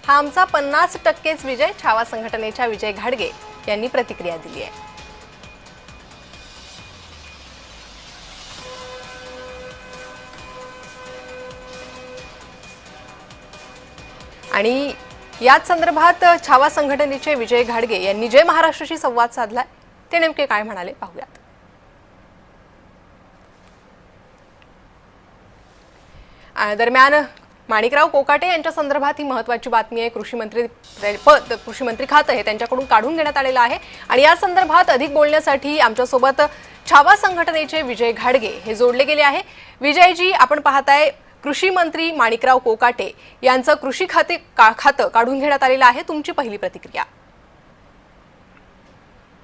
हा आमचा 50%च विजय, छावा संघटनेच्या विजय घाडगे यांनी प्रतिक्रिया दिली आहे। आणि याच संदर्भात छावा संघटनेचे विजय घाडगे यांनी जय महाराष्ट्राशी संवाद साधलाय। ते नेमके काय म्हणाले पाहूयात। दरम्यान माणिकराव कोकाटे यांच्या संदर्भात ही महत्त्वाची बातमी आहे। कृषी मंत्री खातं हे त्यांच्याकडून काढून घेण्यात आलेलं आहे आणि या संदर्भात अधिक बोलण्यासाठी आमच्यासोबत छावा संघटनेचे विजय घाडगे हे जोडले गेले आहे। विजयजी, आपण पाहताय कृषी मंत्री माणिकराव कोकाटे यांचं कृषी खातं काढून घेण्यात आलेलं आहे, तुमची पहिली प्रतिक्रिया?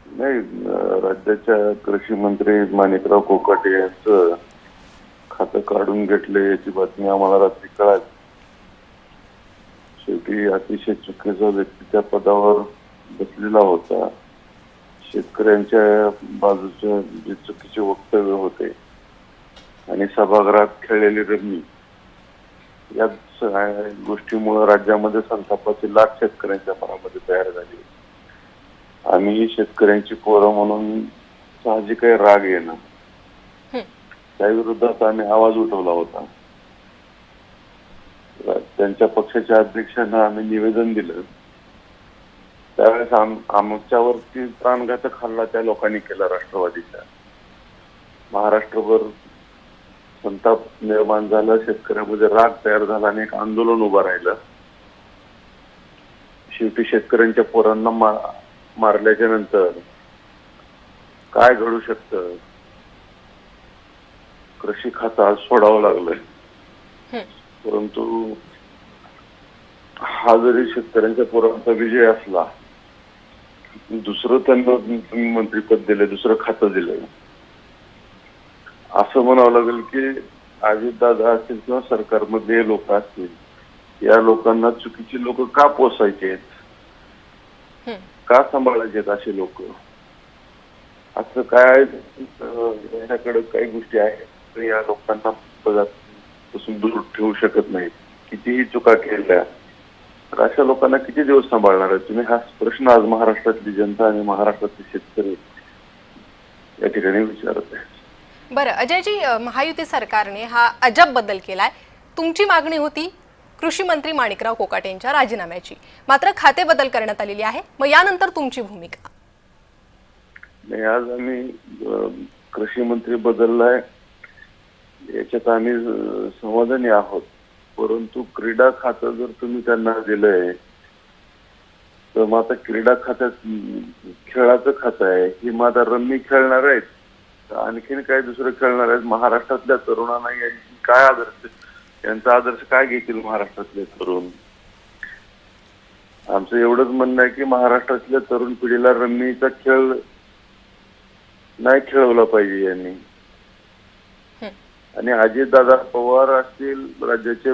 नाही, राज्याच्या कृषी मंत्री माणिकराव कोकाटे यांचं खातं काढून घेतले याची बातमी आम्हाला रात्री कळाली। शेवटी अतिशय चुकीचा व्यक्ती त्या पदावर बसलेला होता। शेतकऱ्यांच्या बाजूचे जे चुकीचे वक्तव्य होते आणि सभागृहात खेळलेली रमी, या गोष्टीमुळे राज्यामध्ये संतापाची लाट शेतकऱ्यांच्या मनामध्ये तयार झाली। आम्ही शेतकऱ्यांची पोरं म्हणून साहजिक आहे राग येणं, त्या विरोधात आम्ही आवाज उठवला होता। त्यांच्या पक्षाच्या अध्यक्षांना आम्ही निवेदन दिलं, त्यावेळेस आमच्यावरती प्राणघातक हल्ला त्या लोकांनी केला। राष्ट्रवादीच्या महाराष्ट्रभर संताप निर्माण झाला, शेतकऱ्यांमध्ये राग तयार झाला आणि एक आंदोलन उभं राहिलं। शेवटी शेतकऱ्यांच्या पोरांना मारल्याच्या नंतर काय घडू शकतं, कृषी खातं आज सोडावं लागलंय। परंतु हा जरी शेतकऱ्यांच्या पोरांचा विजय असला, दुसरं त्यांना मंत्रिपद दिलं, दुसरं खातं दिलं, असं म्हणावं लागेल की अजितदादा असतील किंवा सरकारमध्ये लोक असतील, या लोकांना चुकीची लोक का पोसायचे, का सांभाळायचे असे लोक? असं काय याच्याकडे काही गोष्टी आहेत या लोकांना पदापासून दूर ठेवू शकत नाहीत, कितीही चुका केल्या तर अशा लोकांना किती दिवस सांभाळणार आहे तुम्ही? हा प्रश्न आज महाराष्ट्रातली जनता आणि महाराष्ट्रातले शेतकरी या ठिकाणी विचारत आहे। बरं अजयजी, महायुती सरकारने हा अजब बदल केलाय। तुमची मागणी होती कृषी मंत्री माणिकराव कोकाटे यांच्या राजीनाम्याची, मात्र खाते बदल करण्यात आलेली आहे, मग यानंतर तुमची भूमिका? नाही, आज आम्ही कृषी मंत्री बदललाय याच्यात आम्ही समाधानी आहोत, परंतु क्रीडा खातं जर तुम्ही त्यांना दिलंय तर मग आता क्रीडा खात्यात खेळाचं खातं आहे ही मग आता रम्मी खेळणार आहेत, आणखीन काय दुसरं खेळणार आहेत? महाराष्ट्रातल्या तरुणांना काय आदर्श, यांचा आदर्श काय घेतील महाराष्ट्रातले तरुण? आमचं एवढंच म्हणणं आहे की महाराष्ट्रातल्या तरुण पिढीला रम्मीचा खेळ नाही खेळवला पाहिजे यांनी। आणि अजितदादा पवार असतील, राज्याचे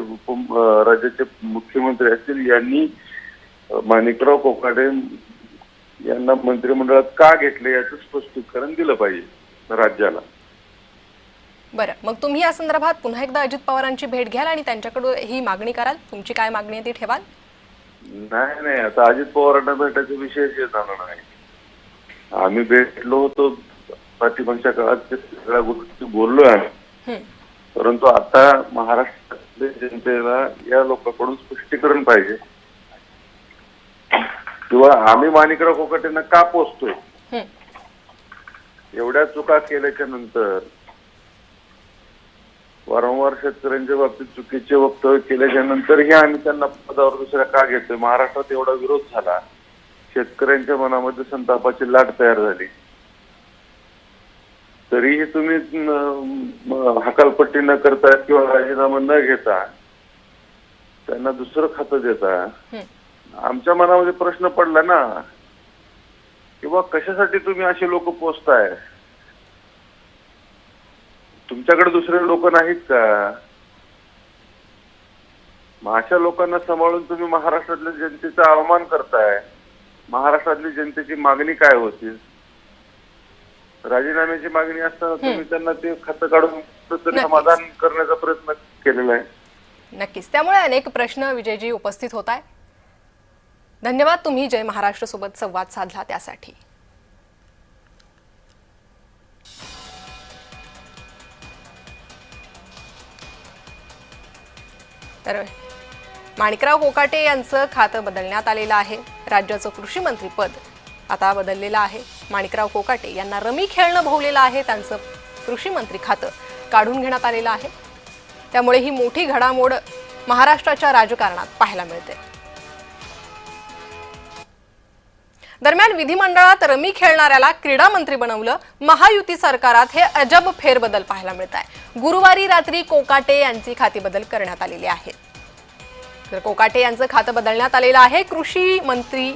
मुख्यमंत्री असतील, यांनी माणिकराव कोकाटे यांना मंत्रिमंडळात का घेतले याचं स्पष्टीकरण दिलं पाहिजे राज्याला। बरं, मग तुम्ही या संदर्भात पुन्हा एकदा अजित पवारांची भेट घ्याल आणि त्यांच्याकडून ही मागणी कराल? तुमची काय मागणी आहे ती ठेवाल? नाही, आता अजित पवारांना भेटायचा विषयच येणार नाही। आम्ही भेटलो होतो पाठीमागच्या काळात, सगळ्या गोष्टी बोललोय आम्ही, परंतु आता महाराष्ट्रातल्या जनतेला या लोकांकडून स्पष्टीकरण पाहिजे किंवा आम्ही माणिकराव कोकाटेंना का पोचतोय। एवढ्या चुका केल्याच्या नंतर, वारंवार शेतकऱ्यांच्या बाबतीत चुकीचे वक्तव्य केल्याच्या नंतरही आम्ही त्यांना पदावर दुसऱ्या का घेतोय? महाराष्ट्रात एवढा विरोध झाला, शेतकऱ्यांच्या मनामध्ये संतापाची लाट तयार झाली, तरीही तुम्ही हकालपट्टी न करता किंवा राजीनामा न घेता त्यांना दुसरं खातं देता। आमच्या मनामध्ये प्रश्न पडला ना किंवा कशासाठी तुम्ही असे लोक पोचताय? तुमच्याकडे दुसरे लोक नाहीत का? अशा लोकांना सांभाळून तुम्ही महाराष्ट्रातल्या जनतेचा अवमान करताय। महाराष्ट्रातली जनतेची मागणी काय होती? राजीनाम्याची मागणी असताना तुम्ही त्यांना ते खातं काढून समाधान करण्याचा प्रयत्न केलेला आहे। नक्कीच, त्यामुळे अनेक प्रश्न विजयजी उपस्थित होत आहे। धन्यवाद, तुम्ही जय महाराष्ट्र सोबत संवाद साधला त्यासाठी. तर माणिकराव कोकाटे यांचं खातं बदलण्यात आलेलं आहे. राज्याचं कृषी मंत्री पद आता बदललेलं आहे. माणिकराव कोकाटे यांना रमी खेळणं भोवलेलं आहे. त्यांचं कृषी मंत्री खातं काढून घेण्यात आलेलं आहे. त्यामुळे ही मोठी घडामोड महाराष्ट्राच्या राजकारणात पाहायला मिळते. दरम्यान विधिमंडळात रमी खेळणाऱ्याला क्रीडा मंत्री बनवलं. महायुती सरकारात हे अजब फेरबदल पाहायला मिळत आहे. गुरुवारी रात्री कोकाटे यांची खाती बदल करण्यात आलेली आहे. तर कोकाटे यांचं खातं बदलण्यात आलेलं आहे. कृषी मंत्री